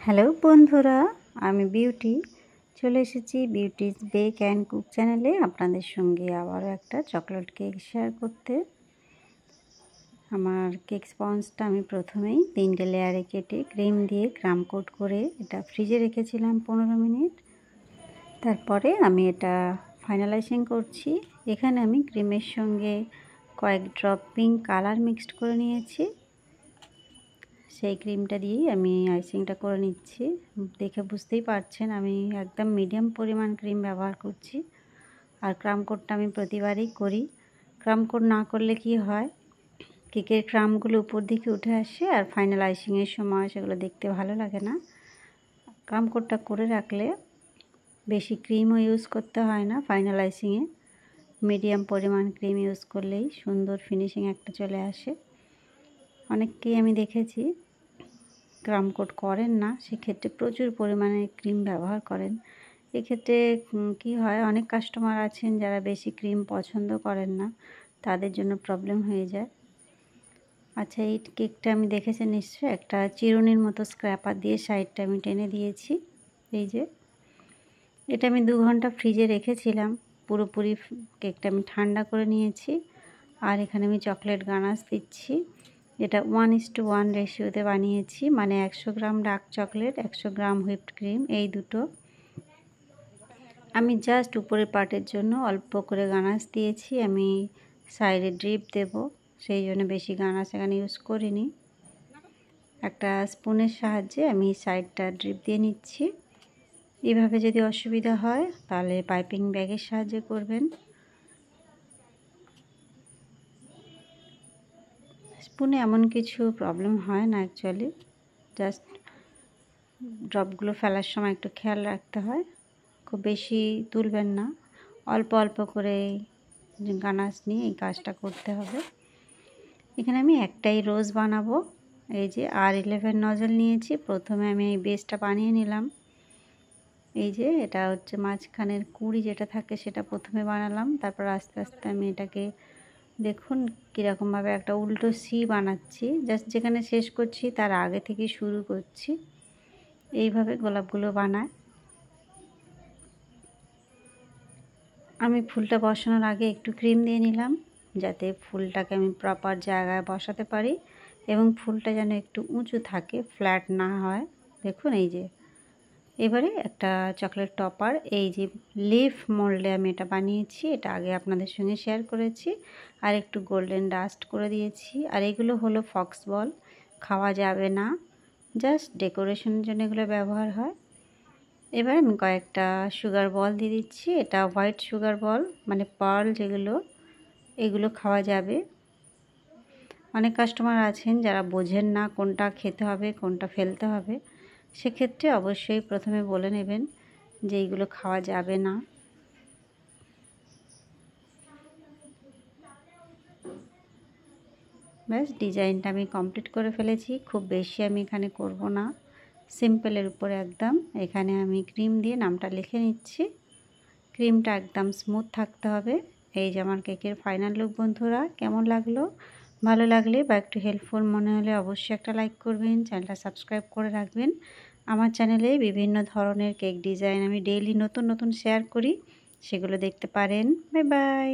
Hello বন্ধুরা, আমি beauty চলে এসেছি বিউটিজ বেক অ্যান্ড কুক চ্যানেলে আপনাদের সঙ্গে আবারও একটা চকলেট কেক শেয়ার করতে। আমার কেক স্পঞ্জটা আমি প্রথমেই 3টে লেয়ারে কেটে ক্রিম দিয়ে ক্রাম কোট করে এটা ফ্রিজে রেখেছিলাম 15 মিনিট। তারপরে আমি এটা ফাইনালাইজিং করছি। এখানে আমি ক্রিমের সঙ্গে কয়েক ড্রপ পিঙ্ক কালার মিক্সড করে নিয়েছি। সেই ক্রিমটা দিয়েই আমি আইসিংটা করে নিচ্ছি। দেখে বুঝতেই পারছেন আমি একদম মিডিয়াম পরিমাণ ক্রিম ব্যবহার করছি। আর ক্রাম কোটটা আমি প্রতিবারই করি। ক্রাম কোট না করলে কি হয়, কেকের ক্রামগুলো উপর দিকে উঠে আসে আর ফাইনাল আইসিংয়ের সময় সেগুলো দেখতে ভালো লাগে না। ক্রাম কোটটা করে রাখলে বেশি ক্রিমও ইউজ করতে হয় না ফাইনাল আইসিংয়ে। মিডিয়াম পরিমাণ ক্রিম ইউজ করলেই সুন্দর ফিনিশিং একটা চলে আসে। অনেককেই আমি দেখেছি ক্রাম কোট করেন না, সেক্ষেত্রে প্রচুর পরিমাণে ক্রিম ব্যবহার করেন। এক্ষেত্রে কি হয়, অনেক কাস্টমার আছেন যারা বেশি ক্রিম পছন্দ করেন না, তাদের জন্য প্রবলেম হয়ে যায়। আচ্ছা, এই কেকটা আমি দেখেছি নিশ্চয়ই একটা চিরুনির মতো স্ক্র্যাপার দিয়ে সাইডটা আমি টেনে দিয়েছি। এই যে এটা আমি 2 ঘন্টা ফ্রিজে রেখেছিলাম। পুরোপুরি কেকটা আমি ঠান্ডা করে নিয়েছি। আর এখানে আমি চকলেট গানাশ দিচ্ছি। এটা 1:1 রেশিওতে বানিয়েছি, মানে 100 গ্রাম ডার্ক চকলেট, 100 গ্রাম হুইপড ক্রিম, এই দুটো। আমি জাস্ট উপরের পার্টের জন্য অল্প করে গানাশ দিয়েছি। আমি সাইডে ড্রিপ দেব, সেই জন্য বেশি গানাশ এখানে ইউজ করিনি। একটা স্পুনের সাহায্যে আমি সাইডটা ড্রিপ দিয়ে নিচ্ছি। এভাবে যদি অসুবিধা হয় তাহলে পাইপিং ব্যাগের সাহায্যে করবেন। স্পুনে এমন কিছু প্রবলেম হয় না অ্যাকচুয়ালি, জাস্ট ড্রপগুলো ফেলার সময় একটু খেয়াল রাখতে হয়। খুব বেশি তুলবেন না, অল্প অল্প করে গানাশ নিয়ে এই কাজটা করতে হবে। এখানে আমি একটাই রোজ বানাবো। এই যে R11 নজল নিয়েছি। প্রথমে আমি এই বেসটা বানিয়ে নিলাম। এই যে এটা হচ্ছে মাঝখানের কুঁড়ি যেটা থাকে সেটা প্রথমে বানালাম, তারপর আস্তে আস্তে আমি এটাকে দেখুন কীরকমভাবে একটা উল্টো সি বানাচ্ছি। জাস্ট যেখানে শেষ করছি তার আগে থেকে শুরু করছি। এইভাবে গোলাপগুলো বানায়। আমি ফুলটা বসানোর আগে একটু ক্রিম দিয়ে নিলাম, যাতে ফুলটাকে আমি প্রপার জায়গায় বসাতে পারি এবং ফুলটা যেন একটু উঁচু থাকে, ফ্ল্যাট না হয়। দেখুন এই যে এবারে একটা চকলেট টপার, এই যে লিফ মোল্ডে আমি এটা বানিয়েছি, এটা আগে আপনাদের সঙ্গে শেয়ার করেছি। আর একটু গোল্ডেন ডাস্ট করে দিয়েছি। আর এগুলো হলো ফক্স বল, খাওয়া যাবে না, জাস্ট ডেকোরেশনের জন্য এগুলো ব্যবহার হয়। এবার আমি কয়েকটা সুগার বল দিয়ে দিচ্ছি। এটা হোয়াইট সুগার বল, মানে পার্ল যেগুলো, এগুলো খাওয়া যাবে। অনেক কাস্টমার আছেন যারা বোঝেন না কোনটা খেতে হবে কোনটা ফেলতে হবে, সেক্ষেত্রে অবশ্যই প্রথমে বলে নেবেন যে এইগুলো খাওয়া যাবে না। ব্যাস ডিজাইনটা আমি কমপ্লিট করে ফেলেছি। খুব বেশি আমি এখানে করব না, সিম্পলের উপরে একদম। এখানে আমি ক্রিম দিয়ে নামটা লিখে নিচ্ছি। ক্রিমটা একদম স্মুথ থাকতে হবে। এই যে আমার কেকের ফাইনাল লুক বন্ধুরা, কেমন লাগলো? ভালো লাগলে বা একটু হেল্পফুল মনে হলে অবশ্যই একটা লাইক করবেন, চ্যানেলটা সাবস্ক্রাইব করে রাখবেন। আমার চ্যানেলে বিভিন্ন ধরনের কেক ডিজাইন আমি ডেইলি নতুন নতুন শেয়ার করি, সেগুলো দেখতে পারেন। Bye bye.